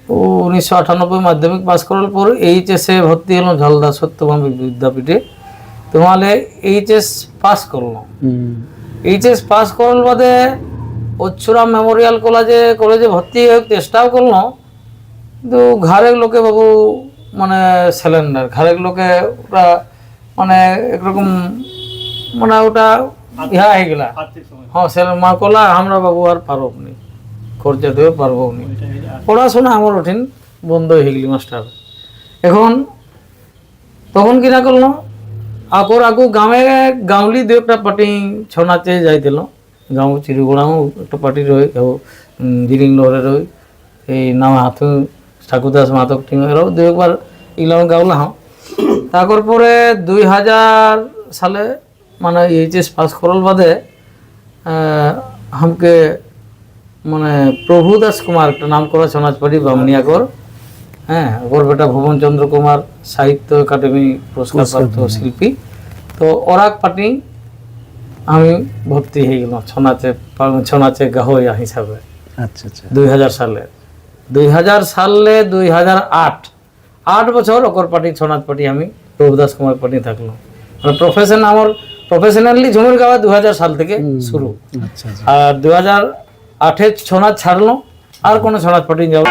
1998 মাধ্যমিক পাস করার পর এইচএসে ভর্তি হলো ঝালদা সত্যভামী বিদ্যাপীঠে। তোমালে এইচএস পাস করলো। এইচএস পাস করার বাদে অচ্ছুরাম মেমোরিয়াল কলেজে ভর্তি হয়ে চেষ্টাও করলো, কিন্তু ঘরের লোকে বাবু মানে সিলিন্ডার, ঘরের লোকে ওটা মানে একরকম মানে ওটা ইহা হয়ে গেলা। হ্যাঁ মা কলা আমরা বাবু আর পারব নি, খরচা দেবে পারবো নি, পড়াশোনা আমার ওঠিন বন্ধ হয়ে গেলি মাস্টার। এখন তখন কিনা করলো আকু গাঁৱলী দু একটা পার্টি ছৌ নাচে যাইছিল, গাঁও চিরুগোড়াও একটা পার্টি রয়ে জিরিং লহরে রয়ে এই নাম হাথু ঠাকুরদাস মাতক টিম এরাও দু একবার এগুলো গাওলা হ্যাঁ। তারপর পরে 2000 সালে মানে এইচএস পাস করার বাদে हमके মানে প্রভুদাস কুমার একটা নাম করা ছৌ নাচ পার্টি বামনিয়াগর, হ্যাঁ ওর বেটা ভুবন চন্দ্র কুমার সাহিত্য একাডেমি পুরস্কার প্রাপ্ত শিল্পী, তো ওরা পার্টি আমি ভর্তি হয়ে গেলাম ছৌ নাচে গাহইয়া হিসাবে। আচ্ছা আচ্ছা 2000 সালে 2008 বছর ওকর পার্টি ছৌ নাচ পার্টি আমি প্রভুদাস কুমার পার্টি থাকলো। মানে প্রফেশনালি ঝুমুর গাওয়া 2000 সাল থেকে শুরু। আর 2008 ছৌ নাচ ছাড়লো, আর কোনো ছৌ নাচ পার্টি যাবো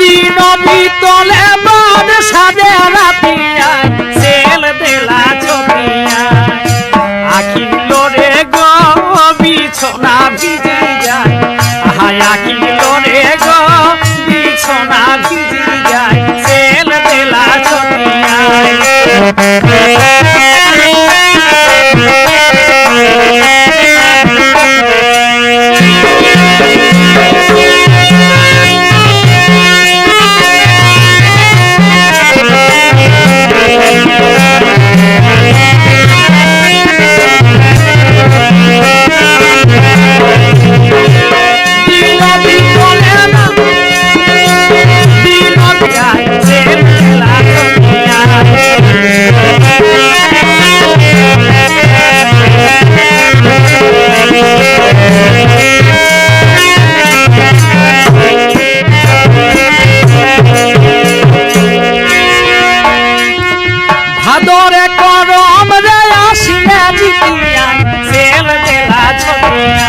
দিন বিতলে বাদ সাদে রাতিয়া সেল দেলা ছবিয়া আখি লোরে গো বিছনা ভিজে যায়, হায় আখি লোরে গো বিছনা ভিজে যায় সেল দেলা ছবিয়া। ভাদরে করম রে আসিয়া জিতিয়া সেল দেলা ছবিয়া।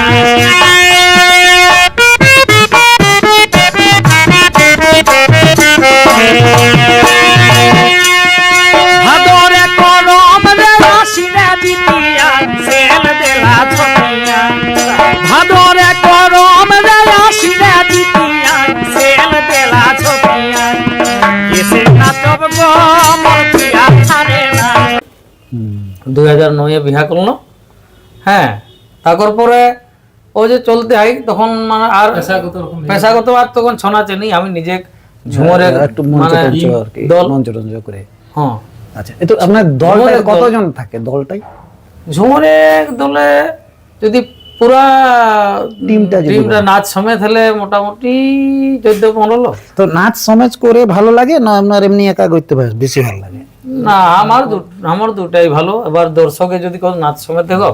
ভাদরে করম রে আসিয়া জিতিয়া সেল দেলা ছবিয়া, ভাদরে করম রে আসিয়া জিতিয়া সেল দেলা ছবিয়া। এসে নাচব গো 2009 বিহা করলো। হ্যাঁ তারপর পরে ও যে চলতে হয় তখন মানে আর পেশাগত আর তখন ছৌ নাচে নেই, আমি নিজে ঝুমুরের একটু মঞ্চ করে। হ্যাঁ আচ্ছা তো আপনার দলটা কতজন থাকে? দলটাই ঝুমুরের দলে যদি পুরা টিমটা নাচ সমেত হলে মোটামুটি 14-15 লোক। তো নাচ সমেত করে ভালো লাগে না আপনার এমনি একা করতে বেশি ভালো লাগে? না আমার দুটাই ভালো। এবার দর্শকে যদি কোনো নাচ সমেত দেখো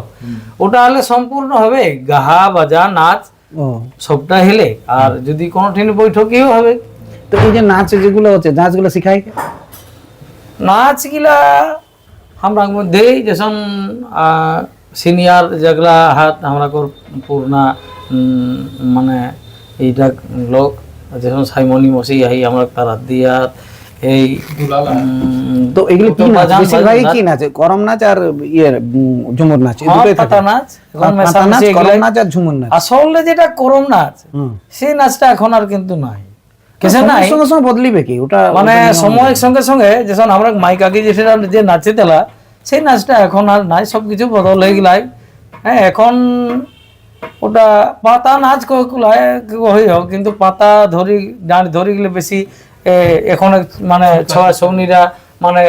ওটা হলে সম্পূর্ণ হবে, গাহা বাজা নাচ সবটা হেলে, আর যদি কোনো ট্রেন বৈঠকেও হবে। তো এই যে নাচ যেগুলো হচ্ছে নাচগুলো শিখায় নাচগুলা আমরা মধ্যে যেসন সিনিয়র যেগুলা হাত আমরা পুরনা মানে এইটা লোক যেসন সাইমনি মসি আহি আমরা তারা দিয়া এই তো এগুলো কি নাচ? বেশিরভাগই কি নাচ? করম নাচ আর ঝুমুর নাচ, এই দুটোই থাকে। পাতা নাচ, করম নাচ আর ঝুমুর নাচ। আসলে যেটা করম নাচ সেই নাচটা এখন আর কিন্তু নাই। কেসে নাই সঙ্গে সঙ্গে বদলিবে কি ওটা মানে সময়ের সঙ্গে সঙ্গে যখন আমরা মাইক আগে যে নাচে তেলা সেই নাচটা এখন আর নাই, সবকিছু বদল হয়ে গেলাই। হ্যাঁ এখন ওটা পাতা নাচ হয়ে হোক, কিন্তু পাতা ধরি গেলে বেশি এখন মানে ছয় সৌনিরা মানে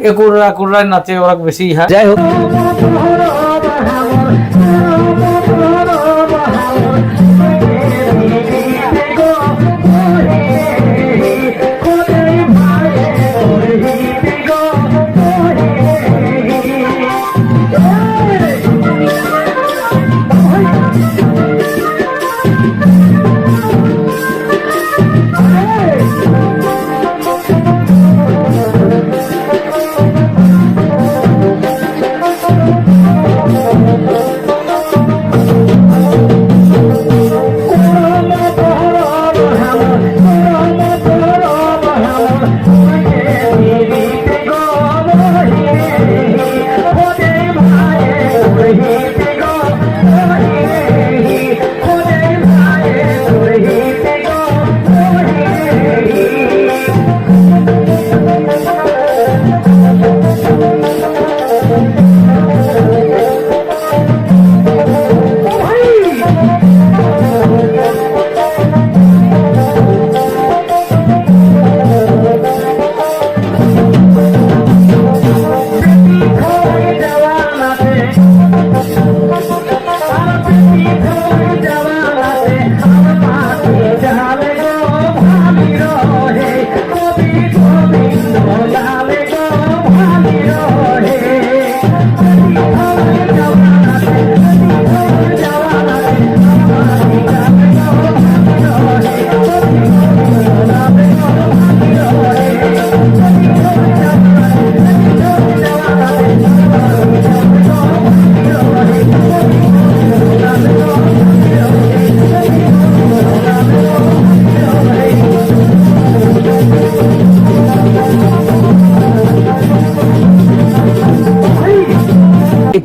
একুড়ায় নাচে ওরা বেশি। হ্যাঁ যাই হোক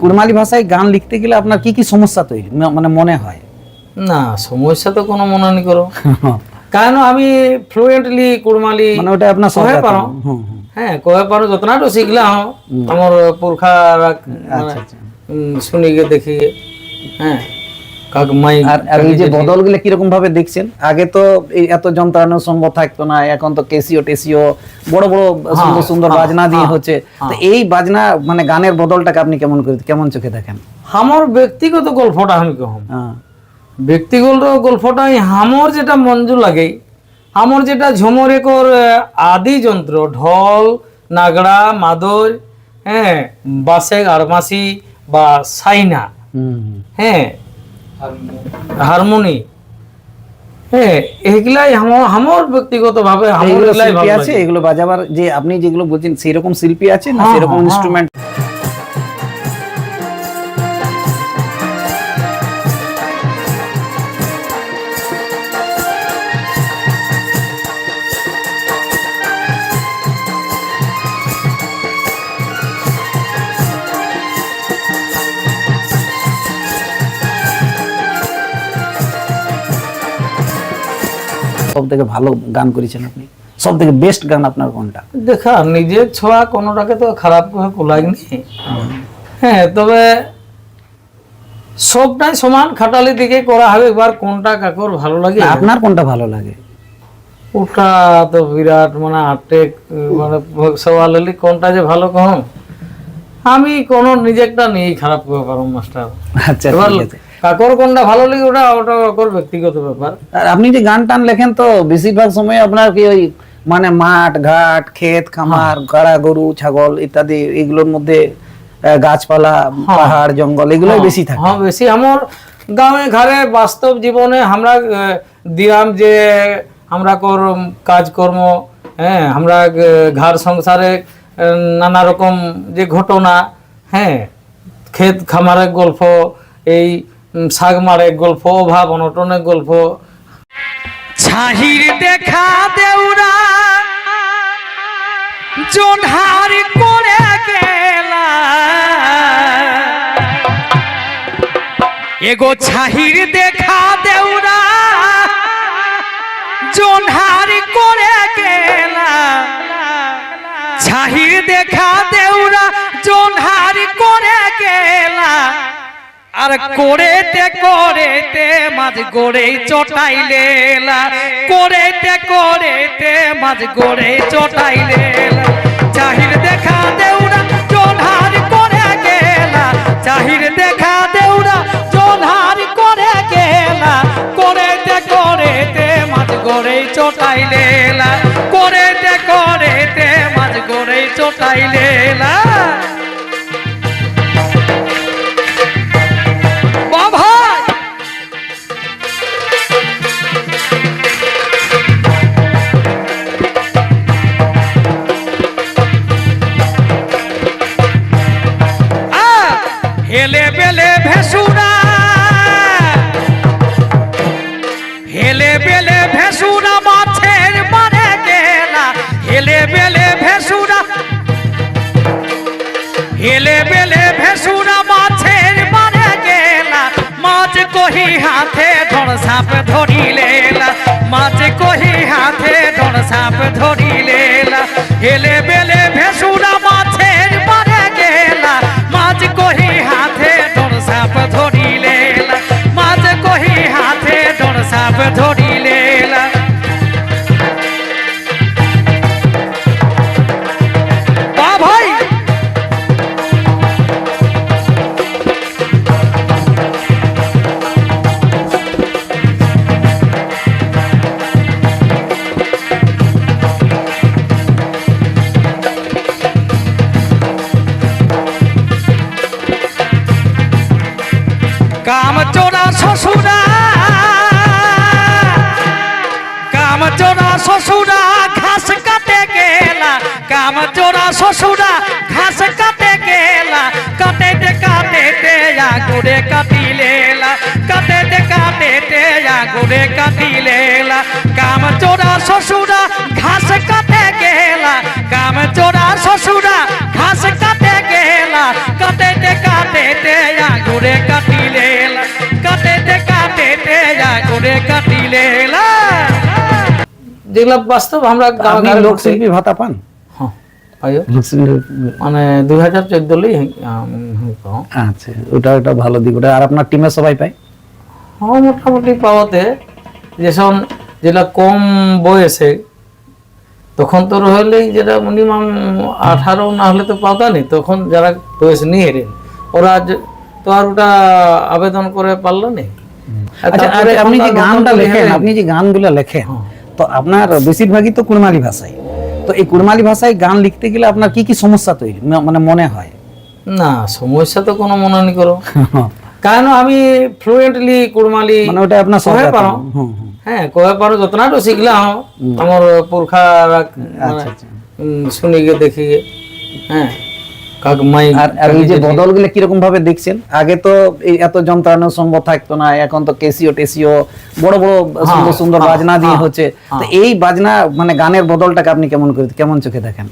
কুড়মালি ভাষায় গান লিখতে গেলে আপনার কি কি সমস্যা তৈরি মানে মনে হয়? না, সমস্যা তো কোনো মনে নেই করো, কারণ আমি ফ্লুয়েন্টলি কুড়মালি মানে ওটা আপনার কহে সহজাত। পারো। হুম, হুম। হ্যাঁ, কহে পারো, যতনাটো শিখলা আমার পুরখা আচ্ছা, আচ্ছা। শুনিকে দেখি। হ্যাঁ, কাক মাই। আর এই যে বদলগুলো কিরকম ভাবে দেখছেন? আগে তো এই এত যন্ত্রানুষঙ্গ থাকতো না, এখন তো কেসিও টেসিও বড় বড় সুন্দর সুন্দর বাজনা দিয়ে হচ্ছে। তো এই বাজনা মানে গানের বদলটাকে আপনি কেমন চোখে দেখেন? আমার ব্যক্তিগত গল্পটা আমি কহম, হ্যাঁ। ব্যক্তিগত গল্পটা আমার যেটা মঞ্জু লাগে, আমার যেটা ঝুমর একর আদি যন্ত্র, ঢোল, নাগড়া, মাদল, হ্যাঁ, বাসে আরমাসি বা সাইনা, হ্যাঁ, হারমোনি, হ্যাঁ, এগুলাই আমার ব্যক্তিগত ভাবে এগুলো শিল্পী আছে, এগুলো বাজাবার যে আপনি যেগুলো বলছেন সেরকম শিল্পী আছে না, সেরকম ইনস্ট্রুমেন্ট? সব থেকে ভালো গান করেছেন আপনি, সব থেকে বেস্ট গান আপনার কোনটা? দেখা নিজের ছোঁয়া কোনোটাকে তো খারাপ লাগনি। হ্যাঁ, তবে সবটাই সমান খাটালি দিকে করা হবে, এবার কোনটা কাকর ভালো লাগে, আপনার কোনটা ভালো লাগে? ওটা তো বিরাট মানে আটেক মানে সওয়াল হলি কোনটা যে ভালো কম, আমি কোনো নিজেরটা নিয়েই খারাপ করে পারো মাস্টার। আচ্ছা, এবার ঠিক আছে। কাকর কোনটা ভালো লাগে ওটা ওটা কাকর ব্যক্তিগত ব্যাপার। আর আপনি যে গান টান লেখেন তো বেশিরভাগ সময় আপনার কি ওই মানে মাঠ ঘাট ক্ষেত খামার গাড়া গরু ছাগল ইত্যাদি এগুলোর মধ্যে গাছপালা পাহাড় জঙ্গল এগুলোই বেশি থাকে? হ্যাঁ, বেশি আমার গাঁয়ে ঘরে বাস্তব জীবনে আমরা দিলাম যে আমরা কাজকর্ম, হ্যাঁ, আমরা ঘর সংসারে নানা রকম যে ঘটনা, হ্যাঁ, ক্ষেত খামারের গল্প, এই শাক মারের গল্প, অভাব অনটনের গল্প। ছাহির দেখা দেউরা জোনহার করে গেলা, এগো ছাহির দেখা দেউরা জোনহার করে গেলা, ছাহির দেখা দেউরা জোনহার করে গেলা, আর করেতে মাঝ গড়ে চটাইলেলা, করেতে মাঝ গড়ে চটাইলেলা, চাহির দেখা দেউরা জোনহার করে গেলা, চাহির দেখা দেউরা জোনহার করে গেলা, করেতে মাঝ গড়ে চটাইলেলা, করেতে মাঝ গড়ে চটাইলেলা। হেলে বেলে ভেসুরা, হেলে বেলে ভেসুরা মাছের মারে গেলা, হেলে বেলে ভেসুরা, হেলে বেলে ভেসুরা মাছের মারে গেলা, মাছ কহি হাতে ধর সাপ ধরিলেলা, মাছ কহি হাতে ধর সাপ ধরিলেলা, হেলে বেলে ভেসুরা মাছের মারে গেলা, মাছ কহি হাতে ধর সাপ ধরিলেলা, মাছ কহি হাতে ধর সাপ ধরিলেলা। ভাই কাম চোরা শ্বশুরা, কাম চোরা শ্বশুরা ঘাস কাটে গেলা, কাম চোরা শ্বশুরা ঘাস কাটে গেলা, কাটেতে আগুরে কাটিলেলা, কাটেতে আগুরে কাটিলেলা, কাম চোরা শ্বশুরা ঘাস কাটে গেলা, কাম চোরা শ্বশুরা ঘাস কাটে গেলা, কাটেতে করে কাটিলে কাটেতে কাটেতে করে কাটিলে যেগুলা বাস্তব আমরা আপনি লোকশিল্পী ভাতা পান? হ্যাঁ পাইও লোকশিল্পী, মানে 2014 আচ্ছা, ওটা ভালো দিক। ওটা আর আপনার টিমের সবাই পায়? হ্যাঁ মোটামুটি পাওয়াতে যেটা কম বয়সে তখন তো হলেই যেটা মিনিমাম 18 না হলে তো পাওতা নেই, তখন যারা বয়স নিয়ে রে ওরা তো আর ওটা আবেদন করে পারলো না। আচ্ছা, আপনি যে গানটা লেখেন, আপনি যে গানগুলো লেখেন, তো আপনার বেশিরভাগই তো কুড়মালি ভাষায়। তো এই কুড়মালি ভাষায় গান লিখতে গেলে আপনার কি কি সমস্যা তৈরি মানে মনে হয়? না সমস্যা তো কোনো মনে নেই করো, কারণ আমি ফ্লুয়েন্টলি কুড়মালি মানে ওটা আপনার কহে পারো। হ্যাঁ কহে পারো, যতনাটো শিখলাম আমার পুরখা শুনি গে দেখি গে। হ্যাঁ আর এই যে বদলগুলো কিরকম ভাবে দেখছেন? আগে তো এই এত যন্ত্রাংশ সঙ্গ থাকতো না, এখন তো কেসিও টেসিও বড় বড় সুন্দর সুন্দর বাজনা দিয়ে হচ্ছে। তো এই বাজনা মানে গানের বদলটাকে আপনি কেমন চোখে দেখেন?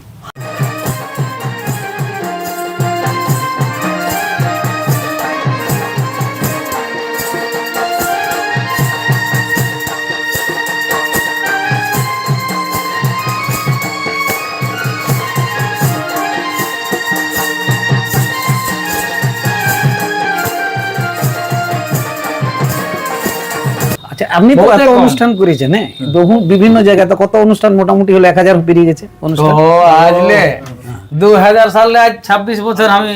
আচ্ছা, আপনি তো এত অনুষ্ঠান করেছেন, হ্যাঁ, বহু বিভিন্ন জায়গায়, তো কত অনুষ্ঠান মোটামুটি হলো 1000 পেরিয়ে গেছে অনুষ্ঠান। আজলে 2000 সালে আজ 26 বছর আমি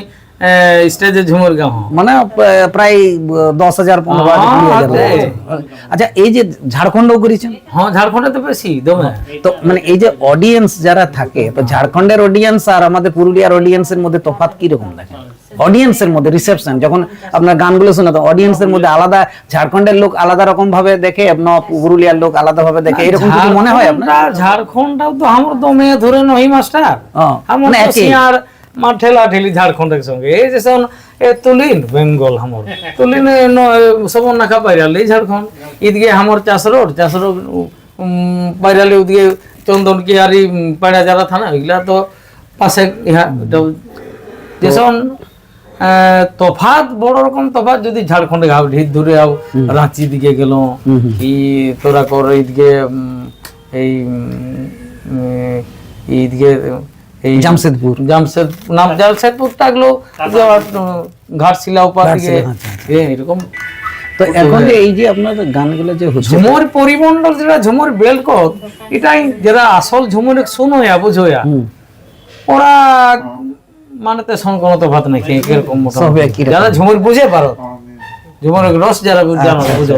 স্টেজে ঝুমুর গাও, মানে প্রায় 10,000 15,000। আচ্ছা, এই যে ঝাড়খণ্ডও করেছেন? হ্যাঁ ঝাড়খণ্ডে তো বেশি দমে। তো মানে এই যে অডিয়েন্স যারা থাকে, তো ঝাড়খণ্ডের অডিয়েন্স আর আমাদের পুরুলিয়ার অডিয়েন্সের মধ্যে তফাৎ কি রকম দেখেন? অডিয়েন্সের মধ্যে রিসেপশন যখন আপনার গানগুলো শোনা, তো অডিয়েন্সের মধ্যে আলাদা, ঝাড়খণ্ডের লোক আলাদা রকম ভাবে দেখে, আপনার পুরুলিয়ার লোক আলাদা ভাবে দেখে, এরকম কিছু মনে হয় আপনার? ঝাড়খণ্ডটাও তো আমার দমে ধরে নই মাস্টার, আমার তো সিয়ার মা ঠেলা ঠেলি ঝাড়খণ্ডের সঙ্গে। এই যে তুলিন বেঙ্গল হামর তুলিন সবন নাখা পাইরালি ঝাড়খণ্ড, ইদিকে হামর চাষ রোড পাইরালি, ওদিকে চন্দন কি আর পাড়া যারা থানা ওইগুলা তো পাশে ইহা যেসন তফাৎ বড় রকম তফাৎ। যদি ঝাড়খণ্ডে গাও ঢির ধরে আও রাঁচি দিকে গেল কি তোরা কর, এইদিকে এইদিকে এই জামশেদপুরটা গেলো ঘাটশিলা উপার দিকে এরকম। তো এখন যে এই যে আপনার গানগুলো যে ঝুমুর পরিমণ্ডল, যেটা ঝুমুর বেলকত, এটাই যারা আসল ঝুমুর শুনোয়া বুঝোয়া, ওরা মানে তেমন কোনো তফাৎ নাই। এরকম যারা ঝুমুর বুঝে পারো, ঝুমুরের রস যারা বুঝো।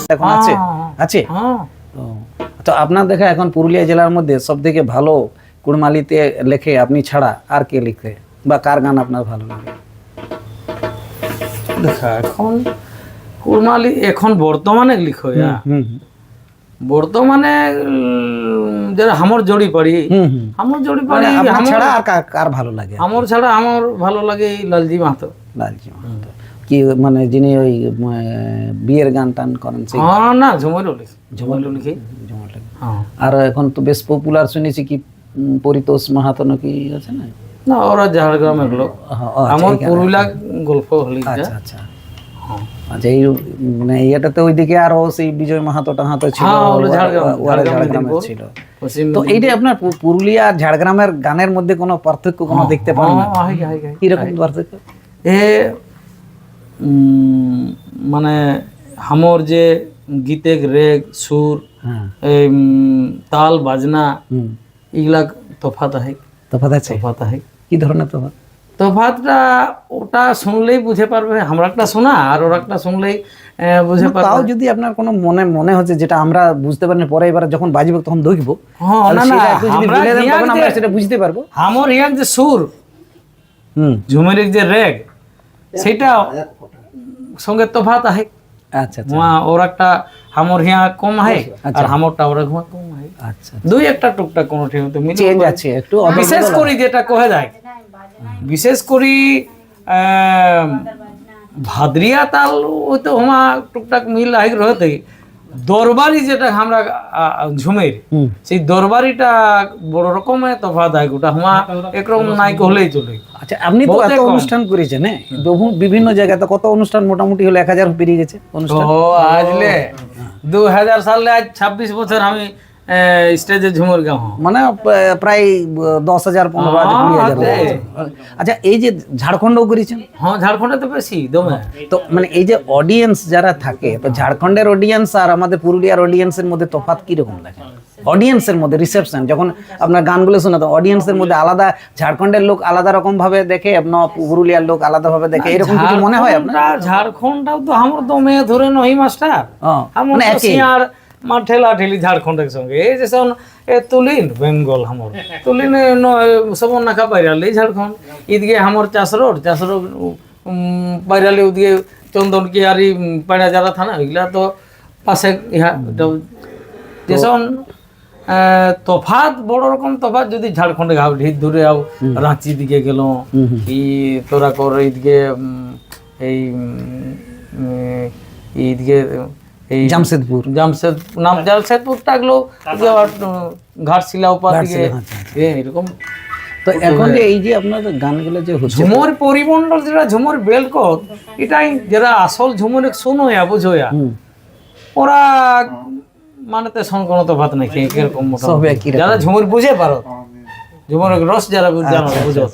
এখন আছে? হ্যাঁ, আছে? হ্যাঁ। ও, তো আপনার দেখা এখন পুরুলিয়া জেলার মধ্যে সব থেকে ভালো কুড়মালিতে লেখে আপনি ছাড়া আর কে লিখে, বা কার গান আপনার ভালো লাগে? দেখা এখন কুড়মালি এখন বর্তমানে লিখো হুম হুম বর্তমানে যারা হামর জড়ি পাড়ি হুম হুম। হামর জড়ি মানে পাড়ি আপনার হামর ছাড়া আর কার ভালো লাগে? হামর ছাড়া আমার ভালো লাগে এই লালজি মাহাতো। লালজি মাহাতো। কি মানে যিনি ওই বিয়ের গান টান করেন সেই হ্যাঁ না ঝুমরও লিখি লিখি জমা লাগে। হ্যাঁ আর এখন তো বেশ পপুলার শুনেছি কি পরিতোষ মাহাতো নাকি আছে না? না ওরা ঝাড়গ্রামের লোক, হ্যাঁ, ও আচ্ছা, আমার এইখানে। পুরুলিয়া গল্প হলি আচ্ছা আচ্ছা আচ্ছা। এই মানে ইয়েটাতে ওইদিকে আরো সেই বিজয় মাহাতো টাহাতো ছিল, হ্যাঁ, ওরা ওরা ঝাড়গ্রাম, ঝাড়গ্রামের মেদিনীপুর, ছিল। পশ্চিম তো এইটা আপনার পুরুলিয়া আর ঝাড়গ্রামের গানের মধ্যে কোনো পার্থক্য কোনো দেখতে পান না? কিরকম পার্থক্য? এ মানে হামর যে গীতে রেগ সুর হ্যাঁ এই তাল বাজনা হুম। এগুলা তফাৎ আছে। তফাৎ আছে? তফাৎ আছে। কি ধরনের তফাৎ? তফাৎটা ওটা শুনলেই বুঝে পারবে, আমরা একটা শোনা আর ওরা একটা শুনলেই বুঝে পারবে। তাও যদি আপনার কোনো মনে হচ্ছে যেটা আমরা বুঝতে পারিনি, পরে এবার যখন বাজিব তখন দেখবো, হ্যাঁ না না সেটা একটু যদি আমরা বলে দেন তখন হিয়াক আমরা যে- সেটা বুঝতে পারবো। হামর হিয়াক যে সুর হুম ঝুমের যে রেগ সেটা সঙ্গে তফাৎ আছে। আচ্ছা আচ্ছা ওর একটা হামর হিয়া কম হয় আচ্ছা। আর হামরটা ওরা ঘুমা কম হয়, আচ্ছা। দুই একটা টুকটাক কোনো ঠিক মতো মিলে চেঞ্জ আছে একটু, বিশেষ করে যেটা কহে যায়, বিশেষ করে ভাদরিয়া তাল ওই তো হুমা টুকটাক মিল আই রহতে, দরবারি যেটা আমরা ঝুমের হুম। সেই দরবারিটা বড় রকমের তফাৎ হয়, গোটা হুমা একরকম নাই হলেই চলে। আচ্ছা। আপনি তো বহুতে এত কম। অনুষ্ঠান করেছেন, হ্যাঁ বিভিন্ন জায়গায়, তো কত অনুষ্ঠান মোটামুটি হলো 1000 পেরিয়ে গেছে অনুষ্ঠান? ও আজলে 2000 সালে আজ 26 বছর আমি স্টেজে ঝুমুর গাও। মানে প্রায় 10,000 15,000 20,000। আচ্ছা, এই যে ঝাড়খণ্ডও করেছেন, হ্যাঁ ঝাড়খণ্ডে তো বেশি দমে। তো মানে এই যে অডিয়েন্স যারা থাকে, তো ঝাড়খণ্ডের অডিয়েন্স আর আমাদের পুরুলিয়ার অডিয়েন্সের মধ্যে তফাৎ কিরকম দেখেন? অডিয়েন্সের মধ্যে রিসেপশন যখন আপনার গানগুলো শোনা, তো অডিয়েন্সের মধ্যে আলাদা, ঝাড়খণ্ডের লোক আলাদা রকম ভাবে দেখে, আপনার পুরুলিয়ার লোক আলাদা ভাবে দেখে, এরকম কিছু মনে হয় আপনার? ঝাড়খণ্ডটাও তো আমার দমে ধরে নই মাস্টার, আমার মানে তো একই। সিয়ার মা ঠেলা ঠেলি ঝাড়খণ্ডের সঙ্গে। এই যে সন তুলিন বেঙ্গল হামর তুলিন সবন নাকা বাইরালি ঝাড়খণ্ড, ইদিকে হামর চাষরোড বাইরালি, ওদিকে চন্দন কিয়ারি পাড়া যারা থানা ওইগুলা তো পাশে ইহা যেসন তফাৎ বড় রকম তফাৎ। যদি ঝাড়খণ্ডে ঘাও ঢির ধরে আও রাঁচি দিকে গেল কি তোরা কর এইদিকে এইদিকে এই জামশেদপুর জামশেদপুর টাকলো ঘাটশিলা উপর দিকে এরকম। তো এখন যে এই যে আপনার গানগুলো যে হচ্ছে, ঝুমুর পরিমণ্ডল যেটা ঝুমুর বেলকত, এটাই যারা আসল ঝুমুরে শুনোয়া বুঝোয়া ওরা মানে তো কোনো তফাৎ নাই এরকম সব মোটামুটি। একই রকম। যারা ঝুমুর বুঝে পারো, ঝুমুর রস যারা জানো বুঝো।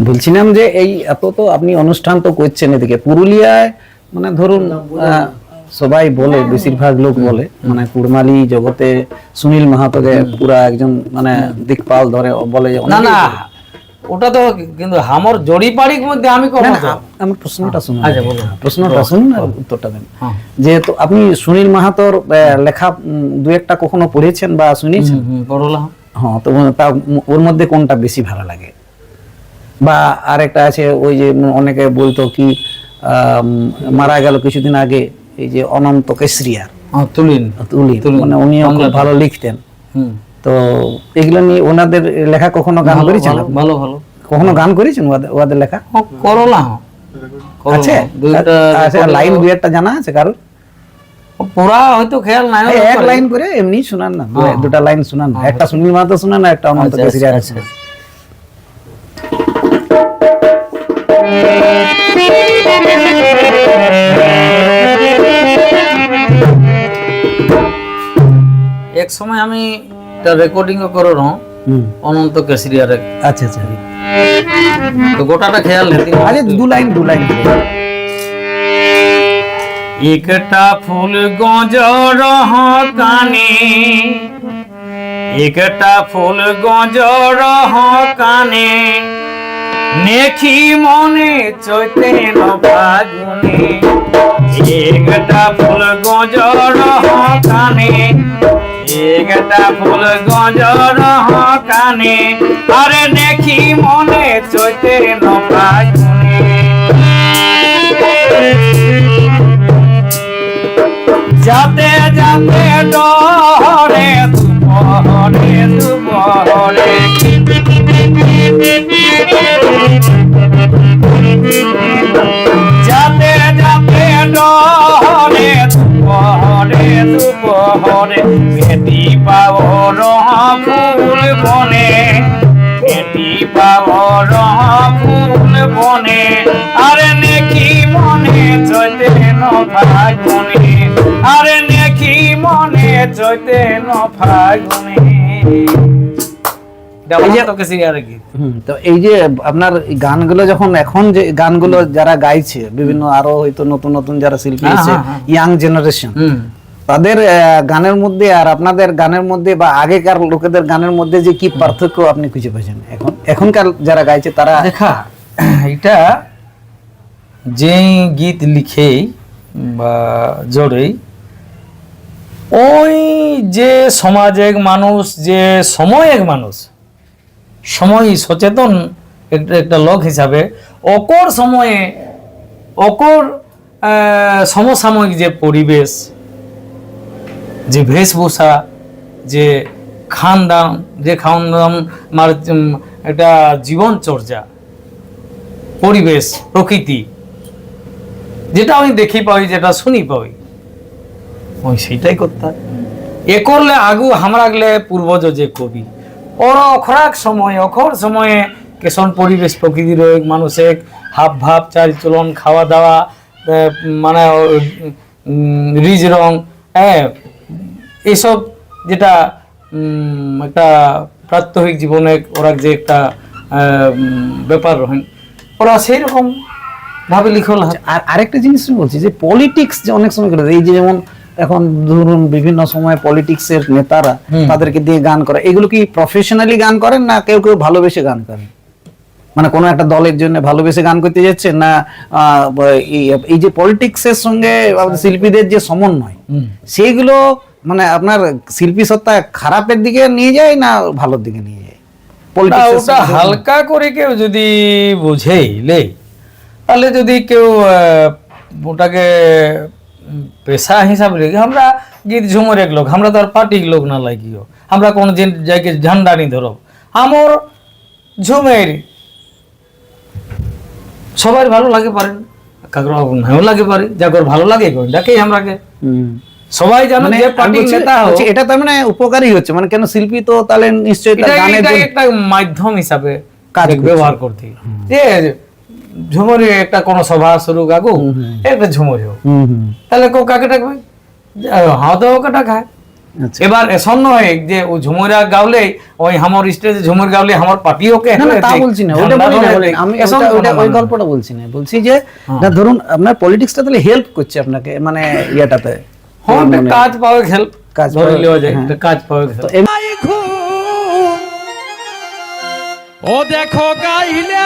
বলছিলাম যে এই এত তো আপনি অনুষ্ঠান তো করছেন এদিকে পুরুলিয়ায়, মানে ধরুন সবাই বলে, বেশিরভাগ লোক বলে মানে কুড়মালি জগতে সুনীল মাহাতোকে পুরা একজন মানে দিকপাল ধরে বলে যে না না, ওটা তো কিন্তু আমার জড়িপাড়ির মধ্যে আমি না, কখনো না, আমার প্রশ্নটা শুনুন, আচ্ছা, বলুন। প্রশ্নটা শুনুন আর উত্তরটা দেন। হ্যাঁ। যেহেতু আপনি সুনীল মাহাতোর লেখা দু একটা কখনো পড়েছেন বা শুনেছেন? পড়লাম। হ্যাঁ, তো তা ওর মধ্যে কোনটা বেশি ভালো লাগে? বা আরেকটা আছে ওই যে অনেকে বলতো কি মারা গেল কিছুদিন আগে এই যে অনন্ত কেশরিয়ার তুলিন। মানে উনিও খুব ভালো লিখতেন। তো এগুলো নিয়ে ওনাদের লেখা কখনো গান করেছেন? ভালো ভালো। কখনো গান করেছেন ওদের লেখা? করলাম। আছে আচ্ছা, লাইন দুই একটা জানা আছে কারোর? পুরা হয়তো খেয়াল নাই। এক লাইন করে এমনি শোনান না, দুটা লাইন শোনান না, একটা সুনীল মাহাতো শোনান না, একটা অনন্ত কেশরিয়ার। এক সময় আমি একটা রেকর্ডিংও করলাম অনন্ত কেশরিয়ারে। আচ্ছা আচ্ছা, তো গোটাটা খেয়াল নেই। আরে দু লাইন একটা ফুল গজর কানে, একটা ফুল গজর কানে, নেখি মনে চৈতে ফাগুনে। একটা ফুল গজর কানে, একটা ফুল গজর কানে, আরে নেখি মনে চৈতে ফাগুনে। যাতে যাতে ডরে দুপহরে দুপহরে, যাতে যাতে ডরে দুপহরে দুপহরে, ভেটি পাব ফুল বনে, ভেটি পাব ফুল বনে, আরে নেকি মনে চৈতে ফাগুনে, আরে নেকি মনে চৈতে ফাগুনে। তো এই যে আপনার গানগুলো যখন এখন যে গানগুলো যারা গাইছে বিভিন্ন আরো হয়তো নতুন নতুন যারা শিল্পী আছে, ইয়াং জেনারেশন, তাদের গানের মধ্যে আর আপনাদের গানের মধ্যে বা আগেকার লোকেদের গানের মধ্যে যে কি পার্থক্য আপনি খুঁজে পেয়েছেন এখনকার যারা গাইছে তারা? দেখা এটা যে গীত লিখে বা জড়ে ওই যে সমাজের মানুষ, যে সময়ের মানুষ, সময় সচেতন একটা লোক হিসাবে অকর সময়ে অকর সমসাময়িক যে পরিবেশ, যে বেশভূষা, যে খানদান, যে খানদান একটা জীবনচর্যা, পরিবেশ, প্রকৃতি, যেটা আমি দেখি পাই, যেটা শুনি পাই, ওই সেইটাই করতে হয়। এ করলে আগু আমরা গেলে পূর্বজ যে কবি ওর অখরাক সময় অখর সময়ে কেশন পরিবেশ প্রকৃতির মানুষের হাব ভাব চালচলন খাওয়া দাওয়া মানে রিজ রং এইসব যেটা একটা প্রাত্যহিক জীবনে ওরা যে একটা ব্যাপার রহেন ওরা সেই রকম ভাবে লিখল। আর আরেকটা জিনিস বলছি যে পলিটিক্স যে অনেক সময় করে এই যে যেমন এখন ধরুন বিভিন্ন সময় পলিটিক্সের নেতারা তাদেরকে দিয়ে গান করে, এগুলো কি প্রফেশনালি গান করেন না কেউ কেউ ভালোবেসে গান করেন? মানে কোনো একটা দলের জন্য ভালোবেসে গান করতে যাচ্ছে না এই যে পলিটিক্সের সঙ্গে শিল্পীদের যে সমন্বয় সেইগুলো মানে আপনার শিল্পী সত্তা খারাপের দিকে নিয়ে যায় না ভালোর দিকে নিয়ে যায়? ওটা হালকা করে কেউ যদি বুঝেইলে, তাহলে যদি কেউ ওটাকে পেশা হিসাবে রেখে, আমরা গীত ঝুমর এক লোক, আমরা তো আর পার্টির লোক না লাগিও, আমরা কোন জায়গায় ঝান্ডা নি ধরব, আমার ঝুমের সবার ভালো লাগে পারেন, কাকর নাও লাগে পারে, যাকর ভালো লাগে ডাকেই আমরাকে সবাই জানে যে পার্টির নেতা হচ্ছে, এটা তার মানে উপকারী হচ্ছে, মানে কেন শিল্পী তো তাহলে নিশ্চয়ই তার গানের একটা মাধ্যম হিসাবে কাজ ব্যবহার করতে, যে ঝুমরি একটা কোন সভা শুরু কাকু একটা ঝুমরি হোক, তাহলে কেউ কাকে ডাকবে? হ্যাঁ তো ওকে ডাকায়, আচ্ছা। এবার এসন নয় যে ও ঝুমুরা গাওলে ওই আমার স্টেজে ঝুমুর গাওলে আমার পার্টি ওকে না না তা বলছি না, ওটা বলি না, আমি ওই গল্পটা বলছি না, বলছি যে না ধরুন আপনার পলিটিক্সটা তাহলে হেল্প করছে আপনাকে মানে ইয়াটাতে হ্যাঁ কাজ পাওয়া হেল্প কাজ ধরে পাওয়া, লিওয়া যায় হ্যাঁ। একটা কাজ পাওয়া তো এম- আই ঘুম, ও দেখো গাইলে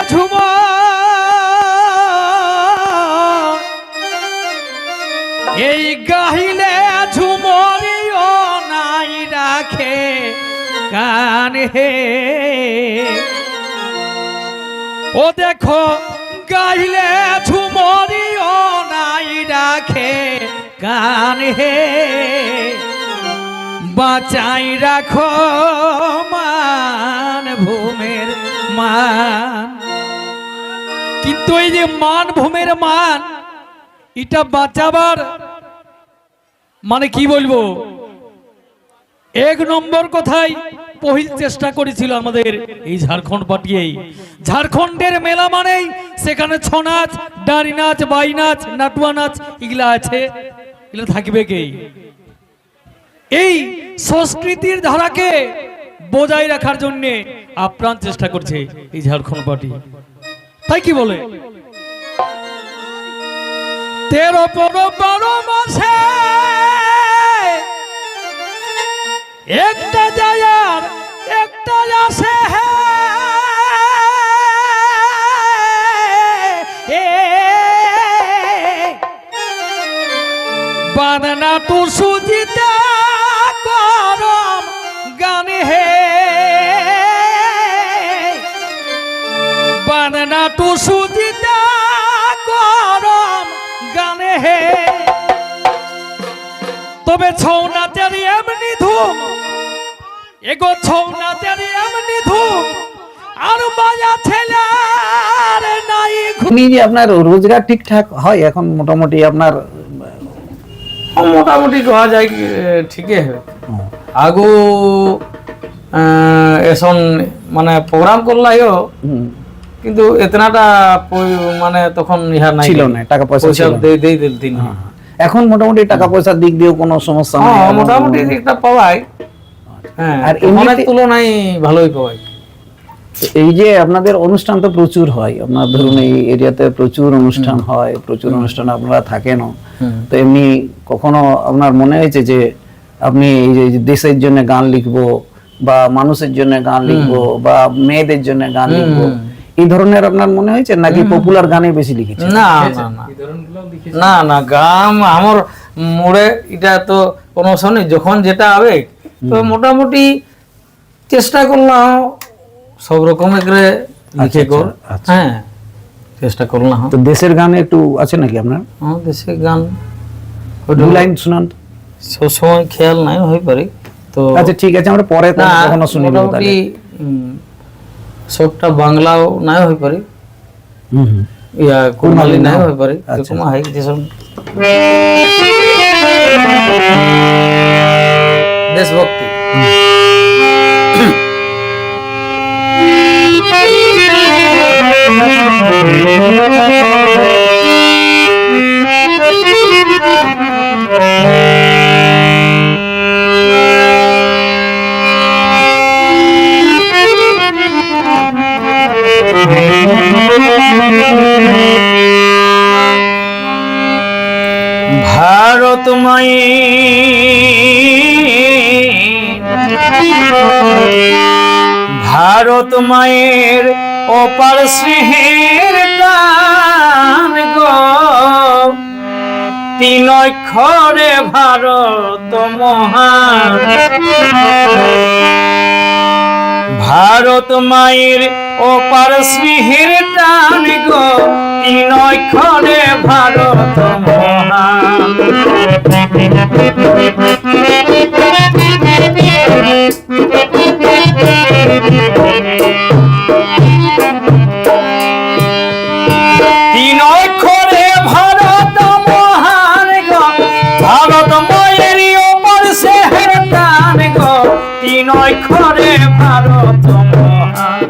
ঝুমর, এই গাইলে ঝুমরিও নাই রাখে গান হে, ও দেখো গাইলে ঝুমরিও নাই রাখে গান হে, বাঁচাই রাখো মান ভূমের মান। কিন্তু এই যে মান ভূমের মান এটা বাঁচাবার মানে কি বলবো, এক নম্বর কথাই পহিল চেষ্টা করেছিল আমাদের এই ঝাড়খণ্ড পাঠিয়েই। ঝাড়খণ্ডের মেলা মানেই সেখানে ছৌ নাচ, ডাঁড়ি নাচ, বাই নাচ, নাটুয়া নাচ এগুলা আছে, এগুলো থাকবে কে? এই সংস্কৃতির ধারাকে বজায় রাখার জন্য আপ্রাণ চেষ্টা করছে এই ঝাড়খণ্ড পার্টি। তাই কি বলে 13 12 মাসে একটা যায় আর একটা আসে, বাদনা তু সুজিতা করম গানে হে, বাদনা তু সুজিতা করম গানে হে, তবে ছৌ নাচের এমনি ধুম, এগো ছৌ নাচের এমনি ধুম, আর বাজা ছেলের নাই ঘুম। এমনি যে আপনার রোজগার ঠিকঠাক হয় এখন মোটামুটি আপনার মোটামুটি কহা যায় কি, ঠিকই হবে। আগু এসন মানে প্রোগ্রাম করলাইও কিন্তু এতনাটা মানে তখন ইহা নাই, ছিল না, টাকা পয়সা ছিল না। দেই দিন। এখন মোটামুটি টাকা পয়সার দিক দিয়েও কোনো সমস্যা নেই, হ্যাঁ মোটামুটি একটা পাওয়াই, হ্যাঁ আর আর অনেক এমনিতে- তুলনায় ভালোই পাওয়াই। এই যে আপনাদের অনুষ্ঠান তো প্রচুর হয়, আপনার ধরুন এই এরিয়াতে প্রচুর অনুষ্ঠান হয়, প্রচুর অনুষ্ঠান আপনারা থাকেনও, তো এমনি কখনো আপনার মনে হয়েছে যে আপনি এই যে দেশের জন্য গান লিখবো বা মানুষের জন্য গান লিখবো বা মেয়েদের জন্য গান লিখবো, এই ধরনের আপনার মনে হয়েছে নাকি পপুলার গানে বেশি লিখেছেন? না না না না না গান আমার মোড়ে এটা তো কোনো শোনে যখন যেটা আবেগ, তো মোটামুটি চেষ্টা করলাম সব রকমের করে লিখে কর, আচ্ছা। হ্যাঁ চেষ্টা করলাম। তো দেশের গানে একটু আছে নাকি আপনার? আমার দেশের গান দু লাইন শুনান তো। সবসময় খেয়াল নাই হয়ে পারে, তো আচ্ছা ঠিক আছে, আমরা পরে না কখনো শুনি নেব মোটামুটি সবটা বাংলাও নাই হয়ে পারে, ইয়া কুড়মালি নাই হয়ে পারে, আচ্ছা। এরকম হয় কিছু দেশভক্তি। ভারত মায়ে ভারত মায়ের অপার স্নেহের গান গো, 3 অক্ষরে ভারত মহান। ভারত মায়ের অপার স্নেহের টান গো, 3 অক্ষরে ভারত মহান। তিন অক্ষরে ভারত মহান গো, ভারত মায়ের অপার স্নেহের টান গো, 3 অক্ষরে ভারত মহান।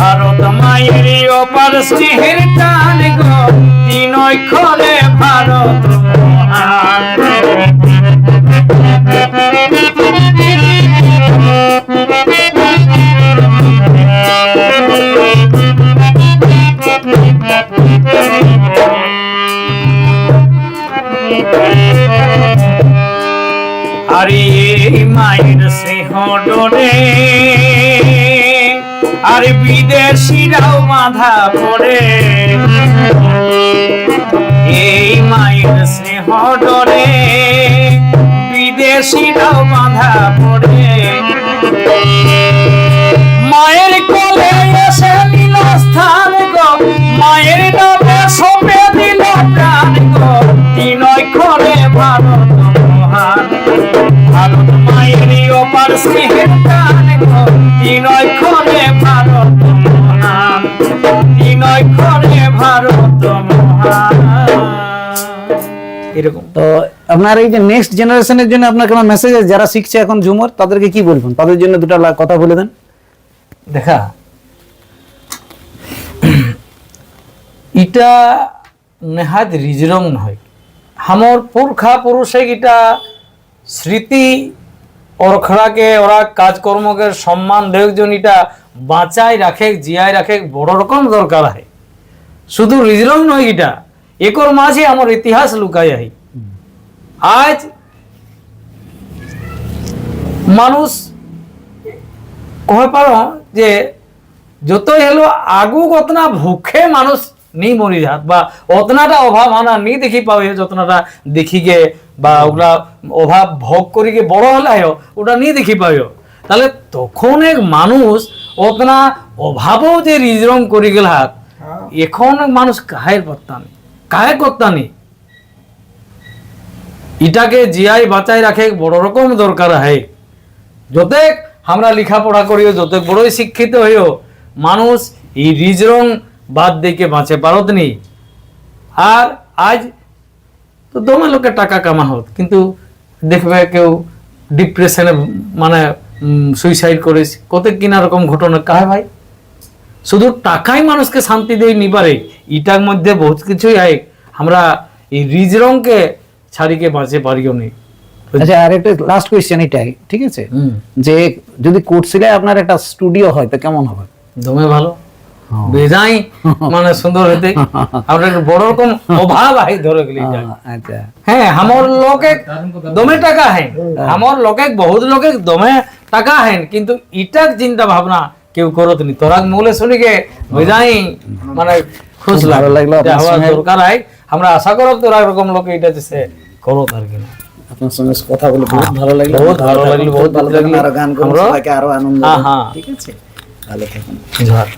ভারত মায়ের অপার স্নেহের টান গো, 3 অক্ষরে ভারত মহান। মায়ের স্নেহ ডোরে আর বিদেশিরাও বাঁধা পড়ে, এই মায়ের স্নেহ ডোরে বিদেশিরাও বাঁধা পড়ে। মায়ের কোলে এসে নিল স্থান গো, মায়ের নামে সপে দিল প্রাণ গো, তিন অক্ষরে ভারত মহান, ভারত মায়েরই অপার স্নেহের টান গো, তিন অক্ষরে ভারত মহান, তিন অক্ষরে ভারত মহান। এরকম। তো আপনার এই যে নেক্সট জেনারেশনের জন্য আপনার কোনো মেসেজ আছে, যারা শিখছে এখন ঝুমুর, তাদেরকে কি বলবেন? তাদের জন্য দুটো কথা বলে দেন। দেখা ইটা নেহাত রিজরং নহয়, আমার পুরখা পুরুষে ইটা স্মৃতি অরখড়াকে ওরা কাজকর্মকে সম্মান দেওয়ার এটা বাঁচাই রাখে, জিয়াই রাখে, বড় রকম দরকার হয়। শুধু রিজরং নয়, এটা একর মাঝে আমার ইতিহাস লুকাই আই। আজ মানুষ কহে পারো যে যতই হলো আগু কতনা ভুখে মানুষ নেই মরি যাত, বা অতনাটা অভাব আনা নেই দেখি পাবে, যতনাটা দেখিগে বা ওগুলা অভাব ভোগ করিকে বড় হলে ওটা নেই দেখি পাবে। তাহলে তখন এক মানুষ অতনা অভাবও যে রিজরং করি গেল হাত, এখন মানুষ কাহের করতা নেই, কাহে করতা নেই। ইটাকে জিয়াই বাঁচাই রাখে বড় রকম দরকার হয়। যতে আমরা লেখাপড়া করিও, যত বড়ই শিক্ষিত হইও, মানুষ এই রিজরং বাদ দিকে বাঁচে পারত নি। আর আজ তো দমে লোকে টাকা কামা হত, কিন্তু দেখবে কেউ ডিপ্রেশনে মানে সুইসাইড করে, কত কিনা রকম ঘটনা কাহে ভাই। শুধু টাকাই মানুষকে শান্তি দেয় নি পারে, ইটার মধ্যে বহুত কিছুই হয়। আমরা এই রিজরংকে ছাড়িকে বাঁচে পারিও নি। আচ্ছা, আর একটা লাস্ট কোয়েশ্চেন এটাই, ঠিক আছে, যে যদি কোর্টশিলায় আপনার একটা স্টুডিও হয় তো কেমন হবে? দমে ভালো, বেজাই মানে সুন্দর হইতে। আমরা একটু বড় রকম অভাব আই ধরে গেলি। আচ্ছা, হ্যাঁ, আমার লোকে দমে টাকা হেন, আমার লোকে বহুত লোকে দমে টাকা হেন, কিন্তু ইটার চিন্তা ভাবনা কেউ করত নি। তোরা মূলে শুনিকে বেজাই মানে খুশ ভালো লাগলো আপনার হওয়া সঙ্গে। দরকার হয়। আমরা আশা করব তোরা এরকম লোকে এটা সে করো আর কি। আপনার সঙ্গে কথা বলে বহুত ভালো লাগলো, বহুত ভালো লাগলো, বহুত ভালো লাগলো। আরো গান করবো, আমরা সবাইকে আরো আনন্দ হ্যাঁ, দেবো। হ্যাঁ। ঠিক আছে, ভালো থাকুন। জোহার।